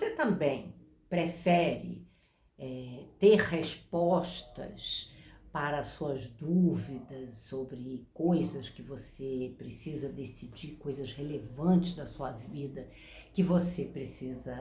você também prefere ter respostas para as suas dúvidas sobre coisas que você precisa decidir, coisas relevantes da sua vida que você precisa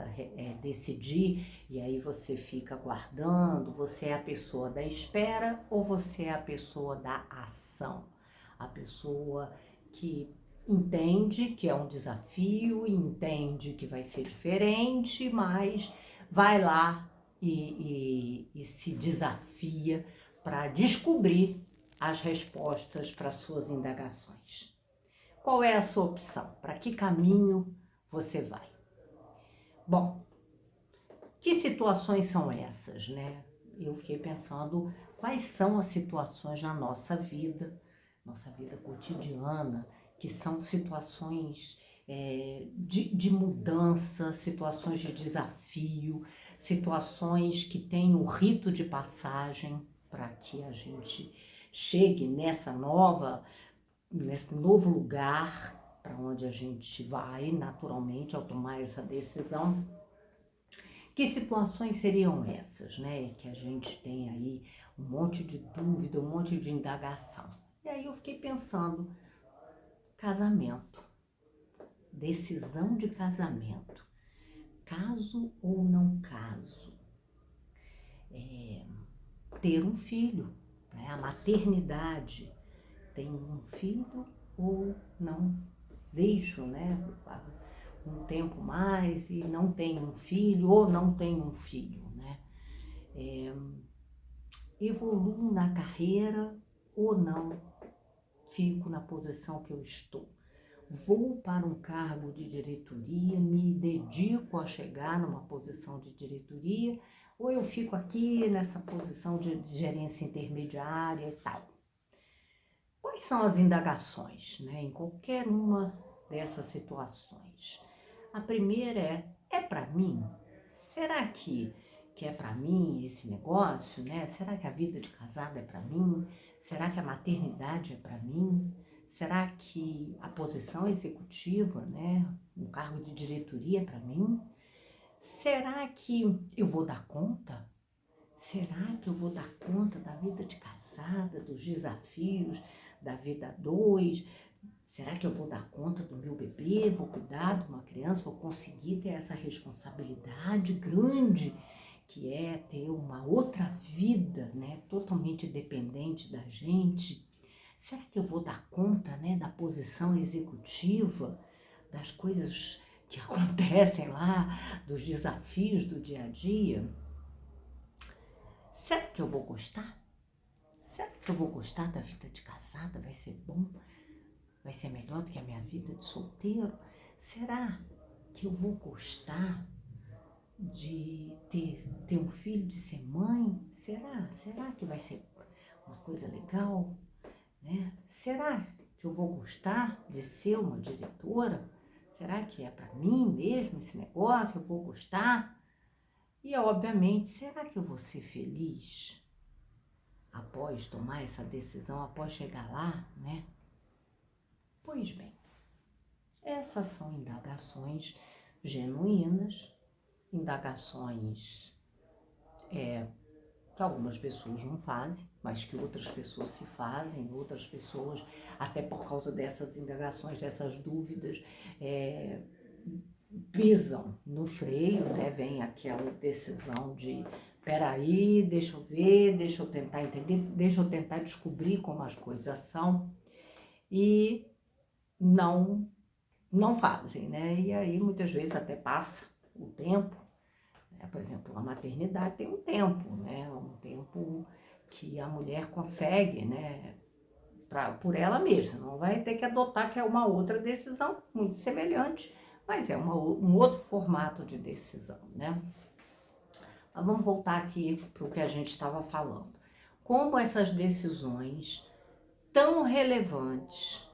decidir, e aí você fica aguardando? Você é a pessoa da espera ou você é a pessoa da ação? A pessoa que entende que é um desafio, entende que vai ser diferente, mas vai lá e se desafia para descobrir as respostas para suas indagações. Qual é a sua opção? Para que caminho você vai? Bom, que situações são essas, né? Eu fiquei pensando quais são as situações na nossa vida cotidiana, que são situações de mudança, situações de desafio, situações que têm um rito de passagem para que a gente chegue nesse novo lugar para onde a gente vai naturalmente ao tomar essa decisão. Que situações seriam essas, né? Que a gente tem aí um monte de dúvida, um monte de indagação. E aí eu fiquei pensando, casamento, decisão de casamento, caso ou não caso, ter um filho, né? A maternidade, tem um filho ou não deixo, né? Um tempo mais e não tenho um filho ou não tenho um filho, né? Evoluo na carreira ou não fico na posição que eu estou? Vou para um cargo de diretoria, me dedico a chegar numa posição de diretoria, ou eu fico aqui nessa posição de gerência intermediária e tal? Quais são as indagações, né, em qualquer uma dessas situações? A primeira é para mim? Será que é para mim esse negócio, né? Será que a vida de casado é para mim? Será que a maternidade é para mim? Será que a posição executiva, né, um cargo de diretoria é para mim? Será que eu vou dar conta? Será que eu vou dar conta da vida de casada, dos desafios da vida a dois? Será que eu vou dar conta do meu bebê? Vou cuidar de uma criança? Vou conseguir ter essa responsabilidade grande que é ter uma outra vida, né, totalmente dependente da gente? Será que eu vou dar conta, né, da posição executiva, das coisas que acontecem lá, dos desafios do dia a dia? Será que eu vou gostar? Será que eu vou gostar da vida de casada? Vai ser bom? Vai ser melhor do que a minha vida de solteiro? Será que eu vou gostar de ter um filho, de ser mãe? Será que vai ser uma coisa legal, né? Será que eu vou gostar de ser uma diretora? Será que é para mim mesmo esse negócio? Eu vou gostar? E, obviamente, será que eu vou ser feliz após tomar essa decisão, após chegar lá, né? Pois bem, essas são indagações genuínas, indagações que algumas pessoas não fazem, mas que outras pessoas se fazem, outras pessoas, até por causa dessas indagações, dessas dúvidas, pisam no freio, né? Vem aquela decisão de peraí, deixa eu ver, deixa eu tentar entender, deixa eu tentar descobrir como as coisas são, e não fazem, né? E aí muitas vezes até passa o tempo, né? Por exemplo, a maternidade tem um tempo, né? Um tempo que a mulher consegue, né? Por ela mesma, não vai ter que adotar, que é uma outra decisão muito semelhante, mas é um outro formato de decisão, né? Mas vamos voltar aqui para o que a gente estava falando. Como essas decisões tão relevantes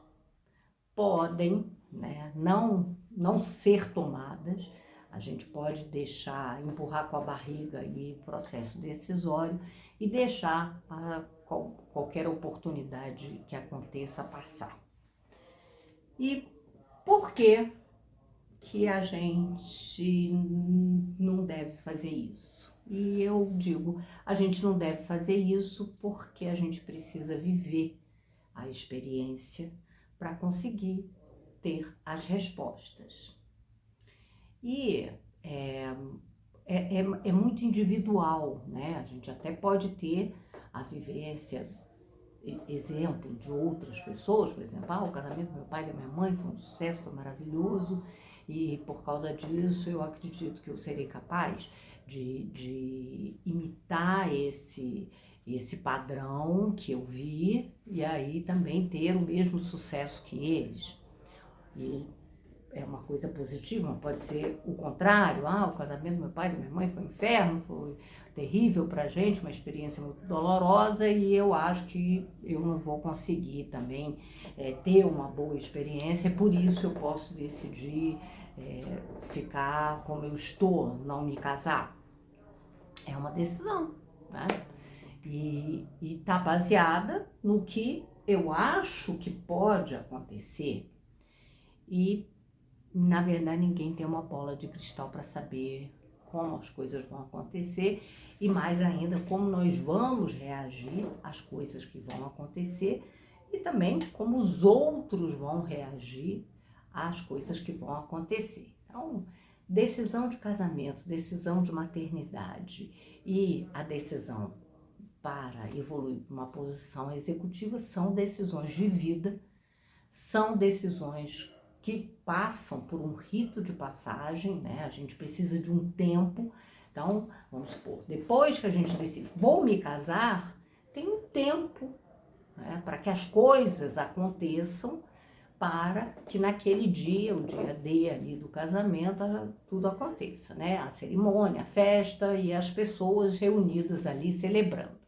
podem, né, não ser tomadas, a gente pode deixar, empurrar com a barriga aí o processo decisório e deixar para qualquer oportunidade que aconteça passar. E por que que a gente não deve fazer isso. E eu digo, a gente não deve fazer isso porque a gente precisa viver a experiência para conseguir ter as respostas. E é muito individual, né? A gente até pode ter a vivência, exemplo de outras pessoas, por exemplo, o casamento do meu pai e da minha mãe foi um sucesso, foi maravilhoso, e por causa disso eu acredito que eu serei capaz de imitar esse padrão que eu vi e aí também ter o mesmo sucesso que eles. E é uma coisa positiva, mas pode ser o contrário. O casamento do meu pai e da minha mãe foi um inferno, foi terrível pra gente, uma experiência muito dolorosa e eu acho que eu não vou conseguir também ter uma boa experiência, por isso eu posso decidir ficar como eu estou, não me casar. É uma decisão, né? E tá baseada no que eu acho que pode acontecer e na verdade, ninguém tem uma bola de cristal para saber como as coisas vão acontecer e mais ainda como nós vamos reagir às coisas que vão acontecer e também como os outros vão reagir às coisas que vão acontecer. Então, decisão de casamento, decisão de maternidade e a decisão para evoluir para uma posição executiva são decisões de vida, são decisões que passam por um rito de passagem, né? A gente precisa de um tempo. Então, vamos supor, depois que a gente decide, vou me casar, tem um tempo, né, para que as coisas aconteçam, para que naquele dia, o dia D ali do casamento, tudo aconteça, né? A cerimônia, a festa e as pessoas reunidas ali celebrando.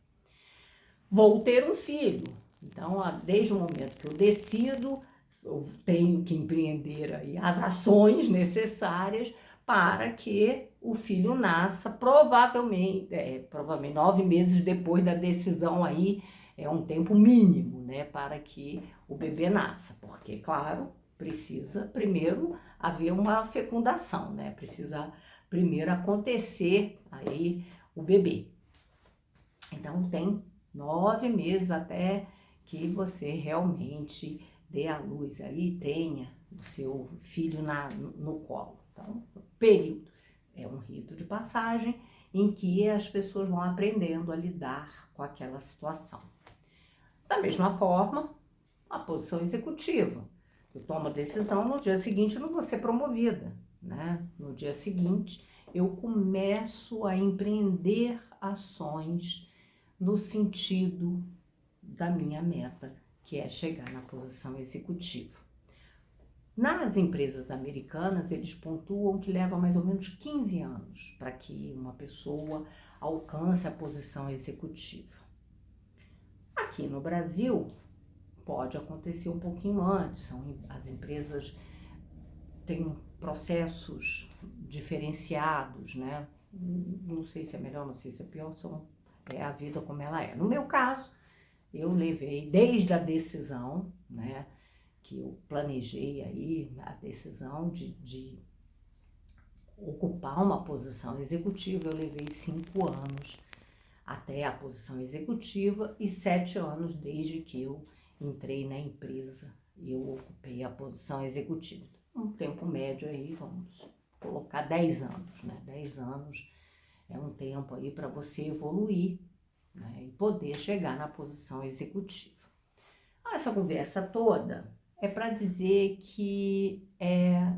Vou ter um filho. Então, desde o momento que eu decido, eu tenho que empreender aí as ações necessárias para que o filho nasça, provavelmente 9 meses depois da decisão aí, é um tempo mínimo, né, para que o bebê nasça, porque, claro, precisa primeiro haver uma fecundação, né, precisa primeiro acontecer aí o bebê. Então, tem 9 meses até que você realmente dê à luz aí, tenha o seu filho no colo. Então, período é um rito de passagem em que as pessoas vão aprendendo a lidar com aquela situação. Da mesma forma, a posição executiva. Eu tomo a decisão, no dia seguinte eu não vou ser promovida, né? No dia seguinte eu começo a empreender ações no sentido da minha meta, que é chegar na posição executiva. Nas empresas americanas, eles pontuam que leva mais ou menos 15 anos para que uma pessoa alcance a posição executiva. Aqui no Brasil, pode acontecer um pouquinho antes, as empresas têm processos diferenciados, né? Não sei se é melhor, não sei se é pior, é a vida como ela é. No meu caso, eu levei desde a decisão, né, que eu planejei aí, a decisão de ocupar uma posição executiva, eu levei 5 anos até a posição executiva e 7 anos desde que eu entrei na empresa e eu ocupei a posição executiva. Um tempo médio aí, vamos colocar 10 anos, né? 10 anos é um tempo aí para você evoluir, né, e poder chegar na posição executiva. Essa conversa toda é para dizer que é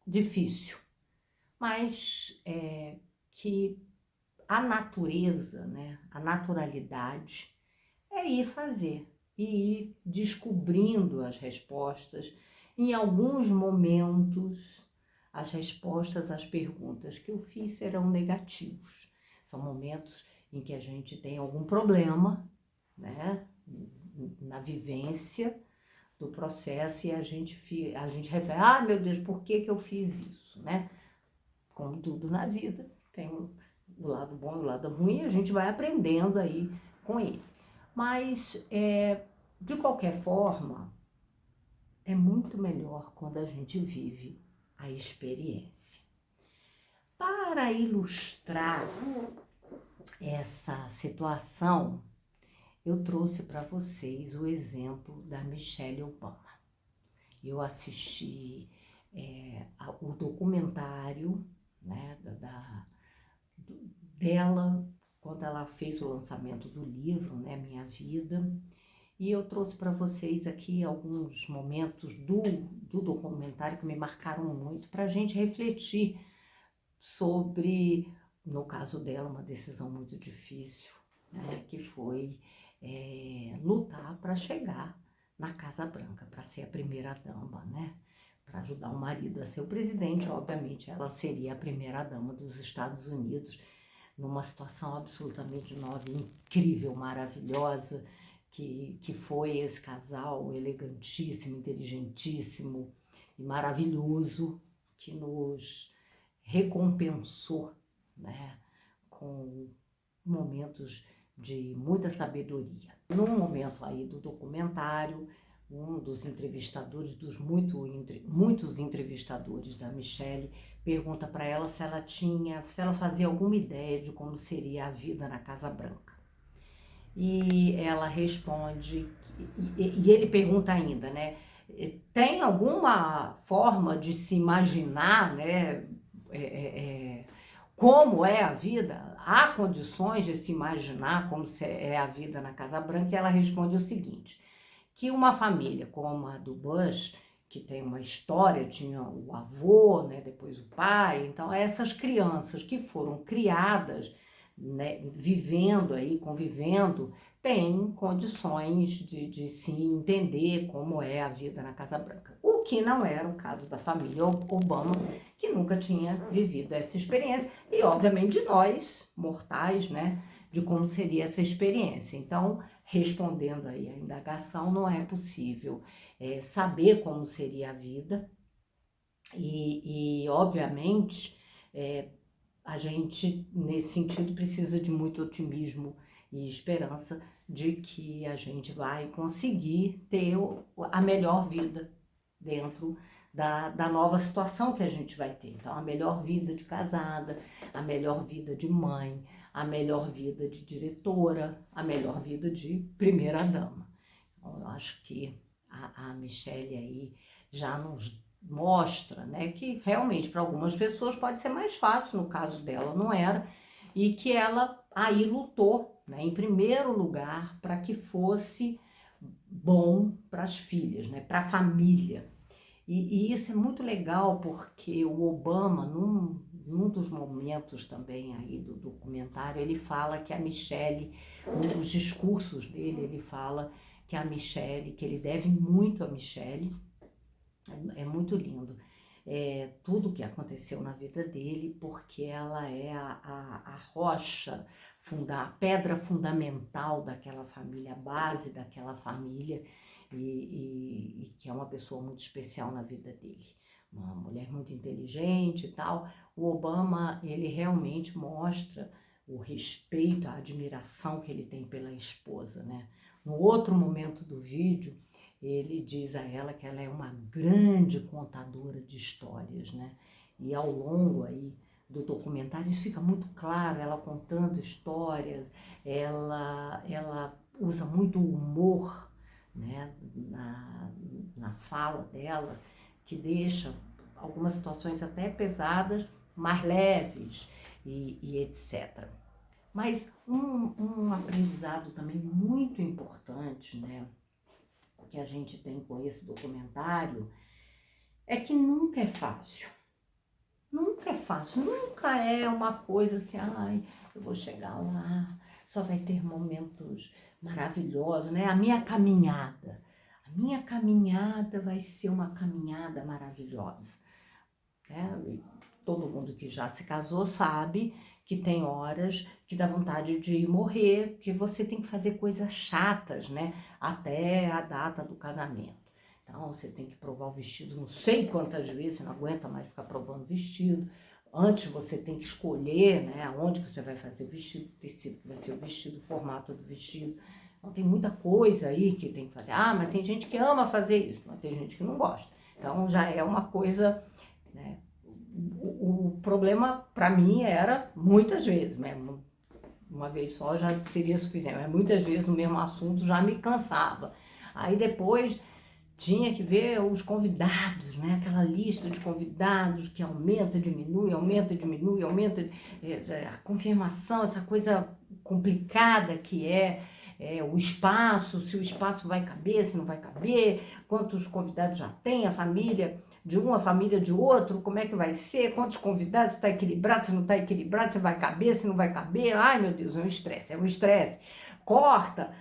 difícil, mas que a natureza, né, a naturalidade é ir fazer e ir descobrindo as respostas. Em alguns momentos, as respostas às perguntas que eu fiz serão negativos. São momentos em que a gente tem algum problema, né, na vivência do processo e a gente reflete, meu Deus, por que eu fiz isso, né? Como tudo na vida, tem o lado bom e o lado ruim, a gente vai aprendendo aí com ele. Mas, de qualquer forma, é muito melhor quando a gente vive a experiência. Para ilustrar essa situação, eu trouxe para vocês o exemplo da Michelle Obama. Eu assisti o documentário, né, dela, quando ela fez o lançamento do livro, né, Minha Vida, e eu trouxe para vocês aqui alguns momentos do documentário que me marcaram muito, para a gente refletir sobre, no caso dela, uma decisão muito difícil, né, que foi lutar para chegar na Casa Branca, para ser a primeira-dama, né, para ajudar o marido a ser o presidente. Obviamente, ela seria a primeira-dama dos Estados Unidos, numa situação absolutamente nova, incrível, maravilhosa, que foi esse casal elegantíssimo, inteligentíssimo e maravilhoso, que nos recompensou, né, com momentos de muita sabedoria. No momento aí do documentário, um dos entrevistadores, muitos entrevistadores da Michelle, pergunta para ela se ela fazia alguma ideia de como seria a vida na Casa Branca. E ela responde, e ele pergunta ainda, né, tem alguma forma de se imaginar, né, como é a vida? Há condições de se imaginar como é a vida na Casa Branca? E ela responde o seguinte, que uma família como a do Bush, que tem uma história, tinha o avô, né, depois o pai, então essas crianças que foram criadas, né, vivendo aí, convivendo, têm condições de se entender como é a vida na Casa Branca. O que não era o caso da família Obama, que nunca tinha vivido essa experiência, e obviamente de nós, mortais, né, de como seria essa experiência. Então, respondendo aí a indagação, não é possível saber como seria a vida e obviamente, a gente, nesse sentido, precisa de muito otimismo e esperança de que a gente vai conseguir ter a melhor vida dentro da nova situação que a gente vai ter. Então, a melhor vida de casada, a melhor vida de mãe, a melhor vida de diretora, a melhor vida de primeira-dama. Então, eu acho que a Michelle aí já nos mostra, né, que realmente para algumas pessoas pode ser mais fácil, no caso dela não era, e que ela aí lutou, né, em primeiro lugar para que fosse bom para as filhas, né, para a família. E isso é muito legal porque o Obama, num dos momentos também aí do documentário, ele fala que a Michelle, um dos discursos dele, ele fala que a Michelle, que ele deve muito a Michelle, é muito lindo, tudo que aconteceu na vida dele, porque ela é a rocha, a pedra fundamental daquela família, a base daquela família, e que é uma pessoa muito especial na vida dele. Uma mulher muito inteligente e tal. O Obama, ele realmente mostra o respeito, a admiração que ele tem pela esposa, né? No outro momento do vídeo, ele diz a ela que ela é uma grande contadora de histórias, né? E ao longo aí do documentário isso fica muito claro, ela contando histórias, ela usa muito o humor, né, na fala dela, que deixa algumas situações até pesadas, mais leves e etc. Mas um aprendizado também muito importante, né, que a gente tem com esse documentário, é que nunca é fácil. Nunca é fácil, nunca é uma coisa assim, ai, eu vou chegar lá, só vai ter momentos maravilhosos, né? A minha caminhada vai ser uma caminhada maravilhosa, né? E todo mundo que já se casou sabe que tem horas que dá vontade de morrer, que você tem que fazer coisas chatas, né? Até a data do casamento. Então, você tem que provar o vestido não sei quantas vezes, você não aguenta mais ficar provando vestido. Antes, você tem que escolher, né, aonde que você vai fazer o vestido, o tecido que vai ser o vestido, o formato do vestido. Então, tem muita coisa aí que tem que fazer. Ah, mas tem gente que ama fazer isso, mas tem gente que não gosta. Então, já é uma coisa né? O problema para mim era muitas vezes, né? Uma vez só já seria suficiente, mas muitas vezes no mesmo assunto já me cansava. Aí depois tinha que ver os convidados, né? Aquela lista de convidados que aumenta, diminui, aumenta, diminui, aumenta, a confirmação, essa coisa complicada que o espaço, se o espaço vai caber, se não vai caber, quantos convidados já tem, a família de um, a família de outro, como é que vai ser, quantos convidados, se está equilibrado, se não está equilibrado, se vai caber, se não vai caber. Ai, meu Deus, é um estresse. Corta,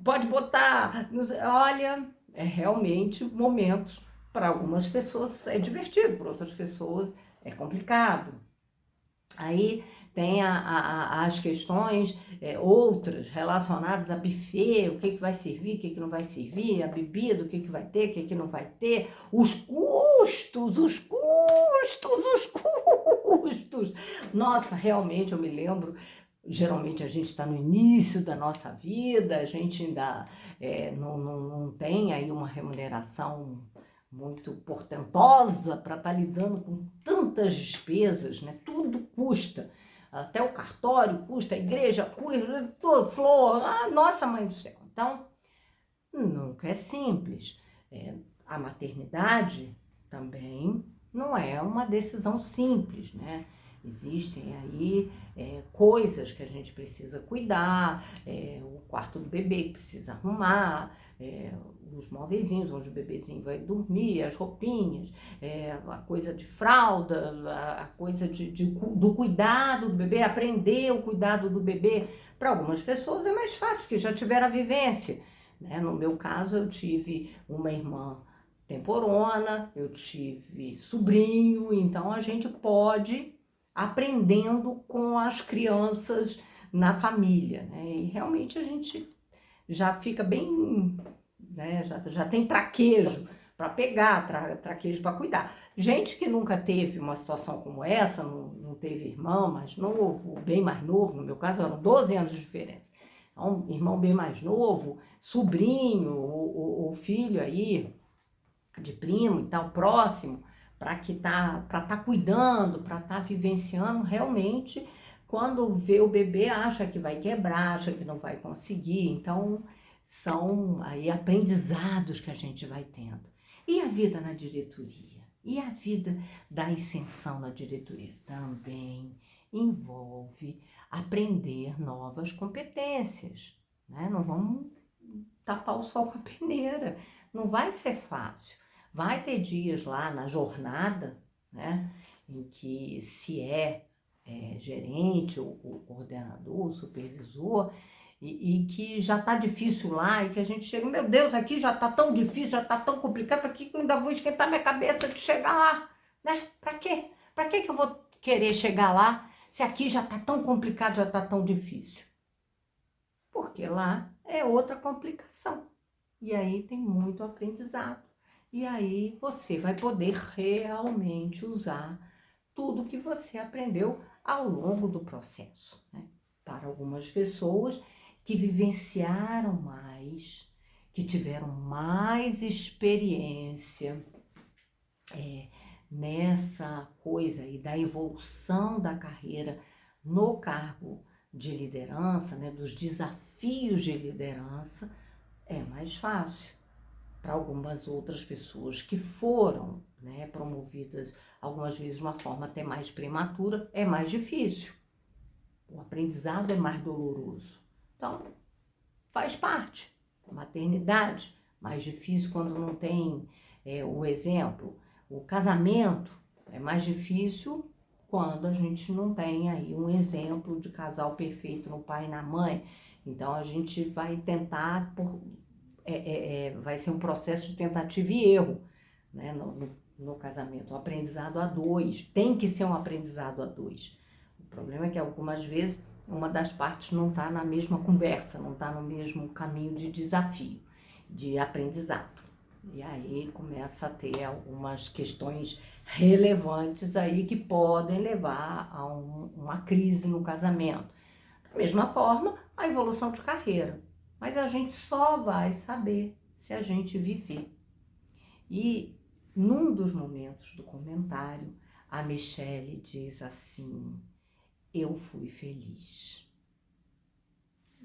pode botar, olha, é realmente momentos, para algumas pessoas é divertido, para outras pessoas é complicado. Aí tem as questões outras relacionadas a buffet, o que vai servir, o que não vai servir, a bebida, o que vai ter, o que não vai ter, os custos. Nossa, realmente eu me lembro, geralmente a gente está no início da nossa vida, a gente ainda não tem aí uma remuneração muito portentosa para estar lidando com tantas despesas, né? Tudo custa, até o cartório custa, a igreja custa, flor, nossa mãe do céu. Então, nunca é simples. A maternidade também não é uma decisão simples, né? Existem aí coisas que a gente precisa cuidar, o quarto do bebê que precisa arrumar, os móveizinhos onde o bebezinho vai dormir, as roupinhas, a coisa de fralda, a coisa do cuidado do bebê, aprender o cuidado do bebê. Para algumas pessoas é mais fácil, porque já tiveram a vivência, né? No meu caso, eu tive uma irmã temporona, eu tive sobrinho, então a gente pode aprendendo com as crianças na família, né? E realmente a gente já fica bem, né? Já tem traquejo para pegar, traquejo para cuidar. Gente que nunca teve uma situação como essa, não teve irmão mais novo, bem mais novo, no meu caso eram 12 anos de diferença. Então, irmão bem mais novo, sobrinho, ou filho aí, de primo e tal, próximo, para tá cuidando, para estar vivenciando, realmente, quando vê o bebê, acha que vai quebrar, acha que não vai conseguir. Então, são aí aprendizados que a gente vai tendo. E a vida na diretoria? E a vida da ascensão na diretoria? Também envolve aprender novas competências, né? Não vamos tapar o sol com a peneira. Não vai ser fácil. Vai ter dias lá na jornada, né, em que se gerente, ou coordenador, supervisor, e que já está difícil lá, e que a gente chega, meu Deus, aqui já está tão difícil, já está tão complicado, para que eu ainda vou esquentar minha cabeça de chegar lá, né? Para quê? Para que eu vou querer chegar lá se aqui já está tão complicado, já está tão difícil? Porque lá é outra complicação. E aí tem muito aprendizado. E aí você vai poder realmente usar tudo que você aprendeu ao longo do processo, né? Para algumas pessoas que vivenciaram mais, que tiveram mais experiência nessa coisa aí da evolução da carreira no cargo de liderança, né, dos desafios de liderança, é mais fácil. Para algumas outras pessoas que foram, né, promovidas algumas vezes de uma forma até mais prematura, é mais difícil. O aprendizado é mais doloroso. Então, faz parte. A maternidade, mais difícil quando não tem o exemplo. O casamento é mais difícil quando a gente não tem aí um exemplo de casal perfeito no pai e na mãe. Então, a gente vai tentar vai ser um processo de tentativa e erro, né, no casamento. O aprendizado a dois, tem que ser um aprendizado a dois. O problema é que algumas vezes uma das partes não está na mesma conversa, não está no mesmo caminho de desafio, de aprendizado. E aí começa a ter algumas questões relevantes aí que podem levar a uma crise no casamento. Da mesma forma, a evolução de carreira. Mas a gente só vai saber se a gente viver. E Num dos momentos do comentário, a Michelle diz assim: eu fui feliz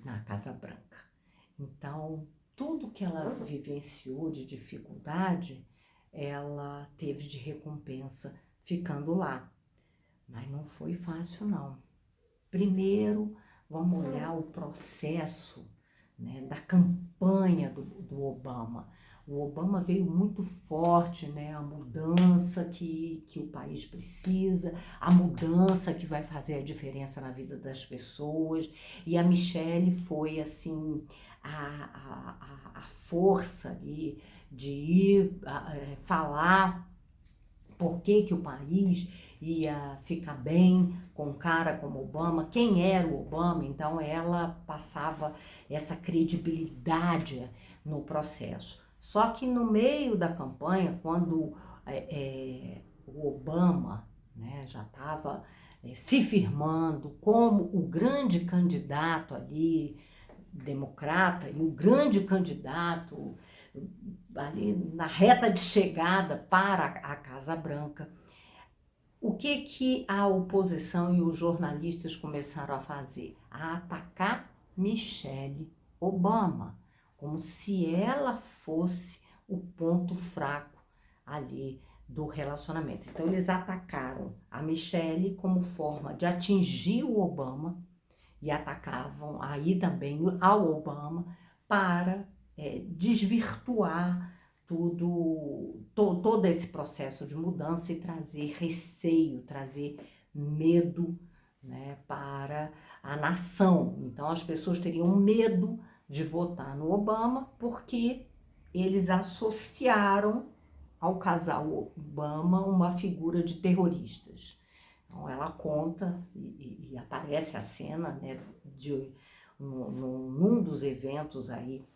na Casa Branca. Então, tudo que ela vivenciou de dificuldade, ela teve de recompensa ficando lá. Mas não foi fácil, não. Primeiro, vamos olhar o processo, né, da campanha do Obama. O Obama veio muito forte, né, a mudança que o país precisa, a mudança que vai fazer a diferença na vida das pessoas. E a Michelle foi, assim, a força ali de ir falar por que o país ia ficar bem com um cara como Obama, quem era o Obama. Então ela passava essa credibilidade no processo. Só que no meio da campanha, quando o Obama, né, já estava se firmando como o grande candidato ali, democrata, e o grande candidato ali na reta de chegada para a Casa Branca, o que a oposição e os jornalistas começaram a fazer? A atacar Michelle Obama, como se ela fosse o ponto fraco ali do relacionamento. Então eles atacaram a Michelle como forma de atingir o Obama e atacavam aí também ao Obama para desvirtuar todo esse processo de mudança e trazer receio, trazer medo, né, para a nação. Então as pessoas teriam medo de votar no Obama porque eles associaram ao casal Obama uma figura de terroristas. Então ela conta e aparece a cena, né, num dos eventos aí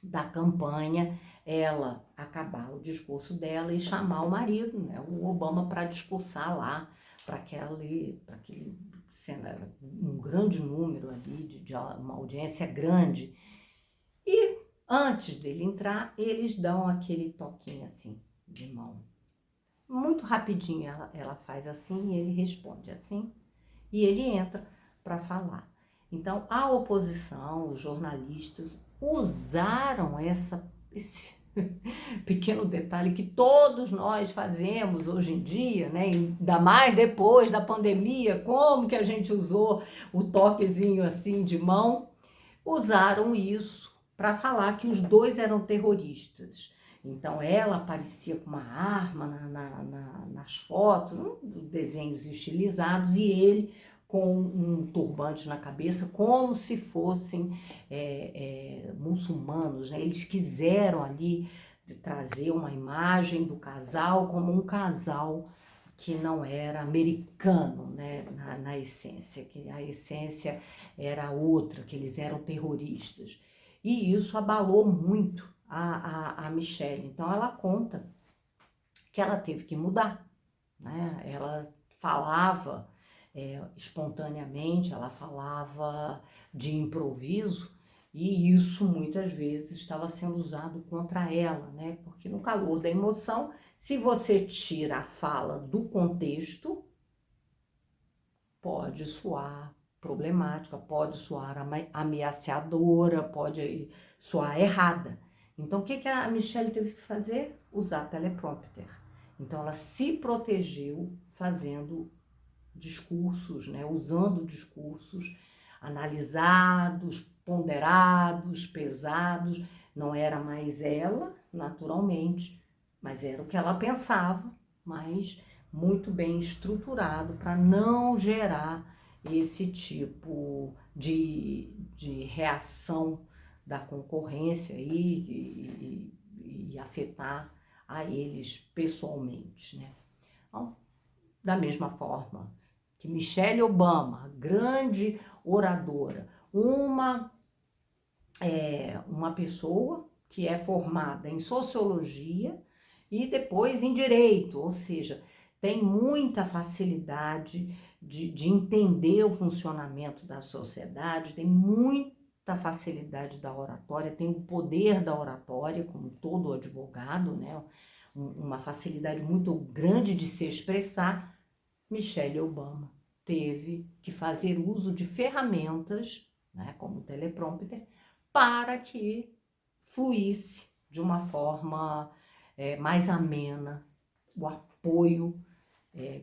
da campanha, ela acabar o discurso dela e chamar o marido, né, o Obama, para discursar lá, para aquele um grande número ali, de uma audiência grande. E antes dele entrar, eles dão aquele toquinho assim, de mão. Muito rapidinho ela faz assim e ele responde assim, e ele entra para falar. Então, a oposição, os jornalistas usaram esse pequeno detalhe que todos nós fazemos hoje em dia, né? Ainda mais depois da pandemia, como que a gente usou o toquezinho assim de mão, usaram isso para falar que os dois eram terroristas. Então ela aparecia com uma arma nas fotos, desenhos estilizados, e ele com um turbante na cabeça, como se fossem muçulmanos, né? Eles quiseram ali trazer uma imagem do casal como um casal que não era americano, né? Na essência, que a essência era outra, que eles eram terroristas. E isso abalou muito a Michelle. Então ela conta que ela teve que mudar, né? Ela falava espontaneamente, ela falava de improviso, e isso muitas vezes estava sendo usado contra ela, né? Porque no calor da emoção, se você tira a fala do contexto, pode soar problemática, pode soar ameaçadora, pode soar errada. Então, o que a Michelle teve que fazer? Usar teleprompter. Então, ela se protegeu fazendo discursos, né? Usando discursos analisados, ponderados, pesados. Não era mais ela, naturalmente, mas era o que ela pensava, mas muito bem estruturado para não gerar esse tipo de reação da concorrência e afetar a eles pessoalmente, né? Então, da mesma forma que Michelle Obama, grande oradora, uma pessoa que é formada em sociologia e depois em direito, ou seja, tem muita facilidade de entender o funcionamento da sociedade, tem muita facilidade da oratória, tem o poder da oratória, como todo advogado, né? uma facilidade muito grande de se expressar, Michelle Obama teve que fazer uso de ferramentas, né, como o teleprompter, para que fluísse de uma forma mais amena o apoio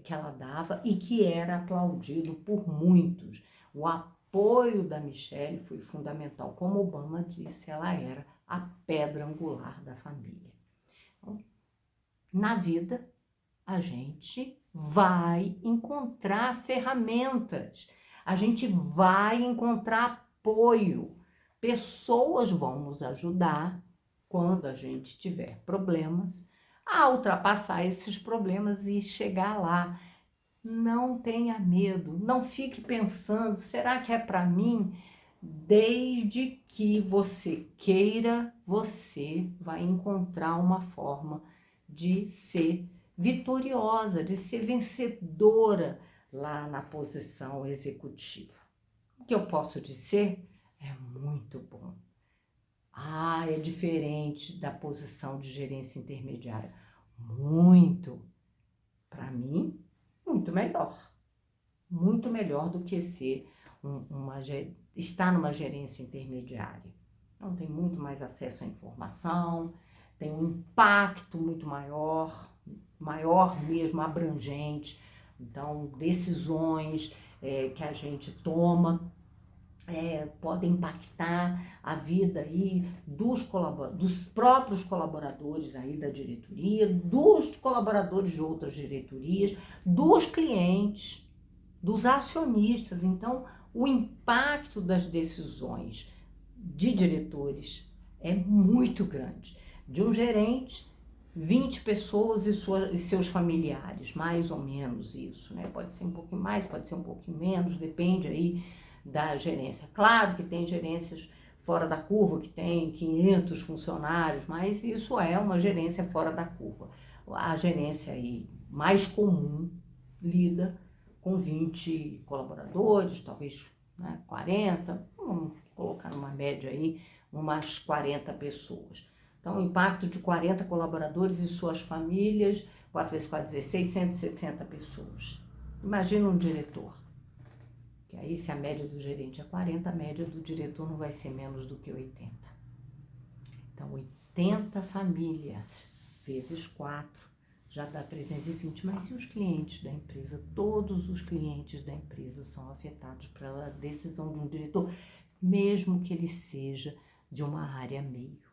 que ela dava e que era aplaudido por muitos. O apoio da Michelle foi fundamental. Como Obama disse, ela era a pedra angular da família. Então, na vida, a gente vai encontrar ferramentas, a gente vai encontrar apoio. Pessoas vão nos ajudar quando a gente tiver problemas a ultrapassar esses problemas e chegar lá. Não tenha medo, não fique pensando, será que é para mim? Desde que você queira, você vai encontrar uma forma de ser vitoriosa, de ser vencedora lá na posição executiva. O que eu posso dizer é muito bom. É diferente da posição de gerência intermediária. Muito. Para mim, muito melhor. Muito melhor do que ser estar numa gerência intermediária. Então, tem muito mais acesso à informação, tem um impacto muito maior, maior mesmo, abrangente. Então, decisões que a gente toma podem impactar a vida aí dos próprios colaboradores aí da diretoria, dos colaboradores de outras diretorias, dos clientes, dos acionistas. Então, o impacto das decisões de diretores é muito grande. De um gerente, 20 pessoas e seus familiares, mais ou menos isso, né? Pode ser um pouquinho mais, pode ser um pouquinho menos, depende aí da gerência. Claro que tem gerências fora da curva, que tem 500 funcionários, mas isso é uma gerência fora da curva. A gerência aí mais comum lida com 20 colaboradores, talvez 40, vamos colocar numa média aí, umas 40 pessoas. Então, o impacto de 40 colaboradores e suas famílias, 4 vezes 4, 16, 160 pessoas. Imagina um diretor. Que aí, se a média do gerente é 40, a média do diretor não vai ser menos do que 80. Então, 80 famílias vezes 4 já dá 320. Mas e os clientes da empresa? Todos os clientes da empresa são afetados pela decisão de um diretor, mesmo que ele seja de uma área meio.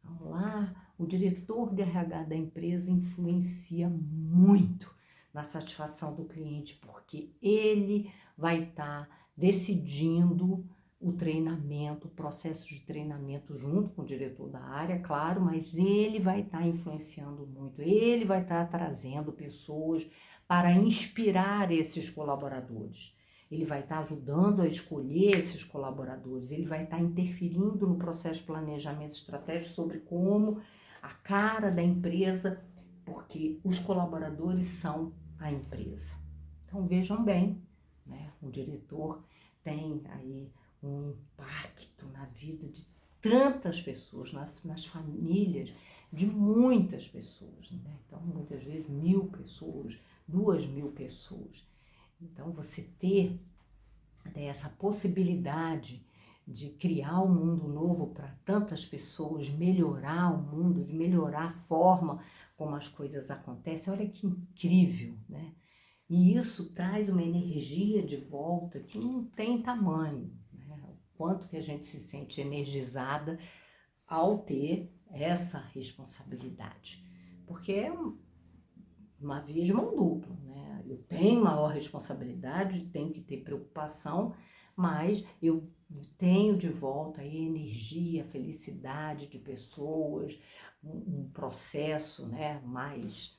Vamos lá, o diretor de RH da empresa influencia muito na satisfação do cliente, porque ele vai estar decidindo o treinamento, o processo de treinamento junto com o diretor da área, claro, mas ele vai estar influenciando muito, ele vai estar trazendo pessoas para inspirar esses colaboradores. Ele vai estar ajudando a escolher esses colaboradores, ele vai estar interferindo no processo de planejamento estratégico sobre como a cara da empresa, porque os colaboradores são a empresa. Então vejam bem, né? O diretor tem aí um impacto na vida de tantas pessoas, nas famílias de muitas pessoas, né? Então muitas vezes 1.000 pessoas, 2.000 pessoas. Então, você ter essa possibilidade de criar um mundo novo para tantas pessoas, melhorar o mundo, de melhorar a forma como as coisas acontecem, olha que incrível, né? E isso traz uma energia de volta que não tem tamanho, né? O quanto que a gente se sente energizada ao ter essa responsabilidade. Porque é uma via de mão dupla, né? Eu tenho maior responsabilidade, tenho que ter preocupação, mas eu tenho de volta aí energia, felicidade de pessoas, um processo, né, mais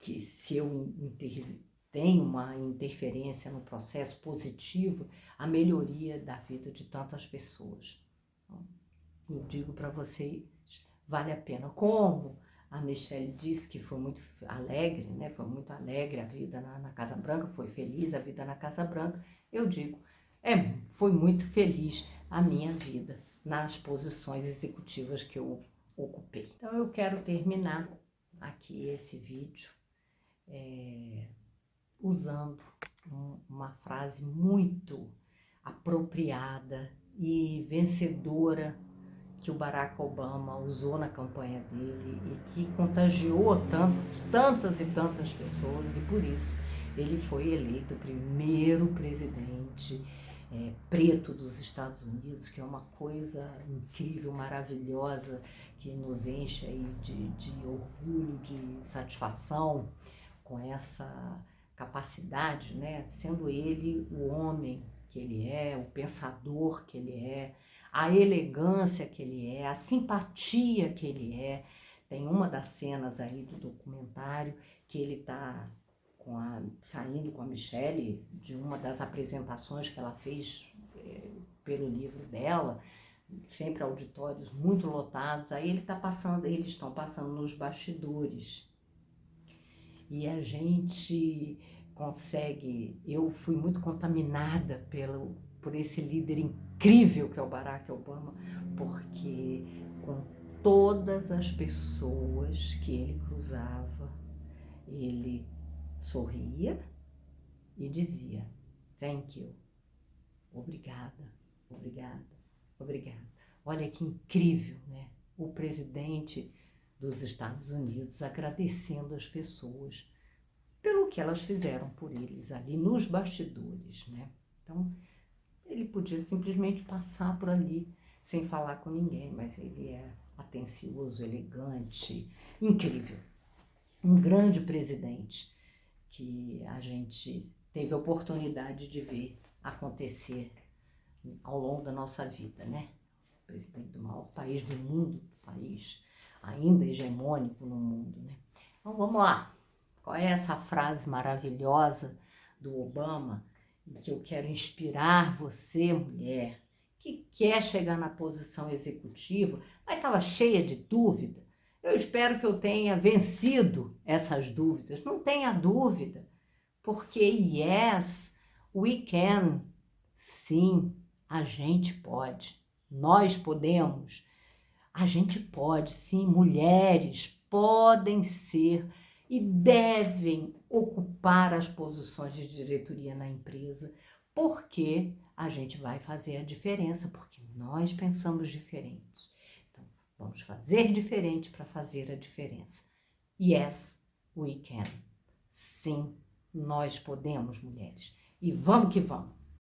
que se eu tenho uma interferência no processo positivo, a melhoria da vida de tantas pessoas. Então, eu digo para vocês, vale a pena. Como a Michelle disse que foi muito alegre, né? Foi muito alegre a vida na Casa Branca, foi feliz a vida na Casa Branca. Eu digo, foi muito feliz a minha vida nas posições executivas que eu ocupei. Então, eu quero terminar aqui esse vídeo usando uma frase muito apropriada e vencedora que o Barack Obama usou na campanha dele e que contagiou tantas e tantas pessoas, e por isso ele foi eleito o primeiro presidente preto dos Estados Unidos, que é uma coisa incrível, maravilhosa, que nos enche aí de orgulho, de satisfação com essa capacidade, né? Sendo ele o homem que ele é, o pensador que ele é, a elegância que ele é, a simpatia que ele é. Tem uma das cenas aí do documentário que ele está saindo com a Michelle de uma das apresentações que ela fez pelo livro dela, sempre auditórios muito lotados. Aí eles estão passando nos bastidores e a gente consegue. Eu fui muito contaminada por esse líder incrível que é o Barack Obama, porque com todas as pessoas que ele cruzava, ele sorria e dizia thank you, obrigada, obrigada, obrigada. Olha que incrível, né? O presidente dos Estados Unidos agradecendo as pessoas pelo que elas fizeram por eles ali nos bastidores, né? Então, ele podia simplesmente passar por ali sem falar com ninguém, mas ele é atencioso, elegante, incrível. Um grande presidente que a gente teve a oportunidade de ver acontecer ao longo da nossa vida, né? O presidente do maior país do mundo, país ainda hegemônico no mundo, né? Então vamos lá. Qual é essa frase maravilhosa do Obama que eu quero inspirar você, mulher, que quer chegar na posição executiva, mas estava cheia de dúvida? Eu espero que eu tenha vencido essas dúvidas. Não tenha dúvida, porque yes, we can. Sim, a gente pode. Nós podemos. A gente pode, sim. Mulheres podem ser e devem ocupar as posições de diretoria na empresa, porque a gente vai fazer a diferença, porque nós pensamos diferente. Então, vamos fazer diferente para fazer a diferença. Yes, we can. Sim, nós podemos, mulheres. E vamos que vamos.